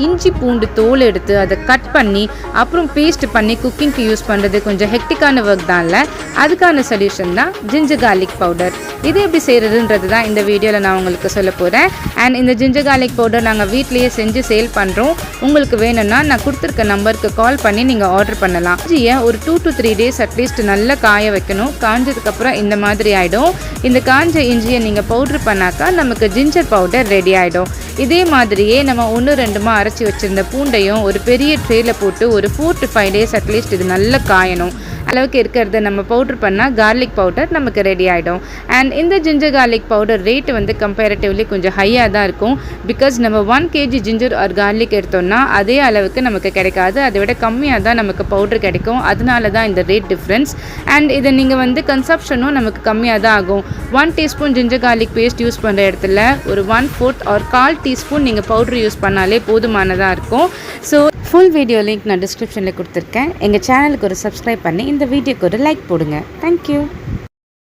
இஞ்சி பூண்டு தோல் எடுத்து அதை கட் பண்ணி அப்புறம் பேஸ்ட் பண்ணி குக்கிங்க்கு யூஸ் பண்ணுறது கொஞ்சம் ஹெக்டிக்கான ஒர்க் தான் இல்லை. அதுக்கான சொல்யூஷன் தான் ஜிஞ்சர் கார்லிக் பவுடர். இது எப்படி செய்கிறதுன்றது தான் இந்த வீடியோவில் நான் உங்களுக்கு சொல்ல போகிறேன். அண்ட் இந்த ஜிஞ்சர் கார்லிக் பவுடர் நாங்கள் வீட்லேயே செஞ்சு சேல் பண்ணுறோம். உங்களுக்கு வேணும்னா நான் கொடுத்துருக்க நம்பருக்கு கால் பண்ணி நீங்கள் ஆர்டர் பண்ணலாம். இஞ்சியை ஒரு 2 to 3 days அட்லீஸ்ட் நல்லா காய வைக்கணும். காஞ்சதுக்கப்புறம் இந்த மாதிரி ஆகிடும். இந்த காஞ்ச இஞ்சியை நீங்கள் பவுட்ரு பண்ணாக்கா நமக்கு ஜிஞ்சர் பவுடர் ரெடி ஆகிடும். இதே மாதிரியே நம்ம 1-2 அரைச்சி வச்சுருந்த பூண்டையும் ஒரு பெரிய ட்ரேயில் போட்டு ஒரு 4 to 5 days அட்லீஸ்ட் இது நல்லா காயணும் அளவுக்கு இருக்கிறத நம்ம பவுட்ரு பண்ணால் கார்லிக் பவுடர் நமக்கு ரெடி ஆகிடும். அண்ட் இந்த ஜிஞ்சர் கார்லிக் பவுடர் ரேட்டு வந்து கம்பேரிட்டிவ்லி கொஞ்சம் ஹையாக தான் இருக்கும். பிகாஸ் நம்ம 1 kg ஜிஞ்சர் ஆர் கார்லிக் எடுத்தோம்னா அதே அளவுக்கு நமக்கு கிடைக்காது. அதை விட கம்மியாக தான் நமக்கு பவுடர் கிடைக்கும். அதனால தான் இந்த ரேட் டிஃப்ரென்ஸ். அண்ட் இதை நீங்கள் வந்து கன்சப்ஷனும் நமக்கு கம்மியாக தான் ஆகும். 1 teaspoon ginger garlic paste use பண்ணுற இடத்துல ஒரு 1/4 ஆர் 1/4 teaspoon நீங்கள் பவுடர் யூஸ் பண்ணாலே போதுமானதாக இருக்கும். ஸோ ஃபுல் வீடியோ லிங்க் நான் டிஸ்கிரிப்ஷனில் கொடுத்துருக்கேன். எங்கள் சேனலுக்கு ஒரு சப்ஸ்கிரைப் பண்ணி இந்த வீடியோக்கு ஒரு லைக் போடுங்க. தேங்க்யூ.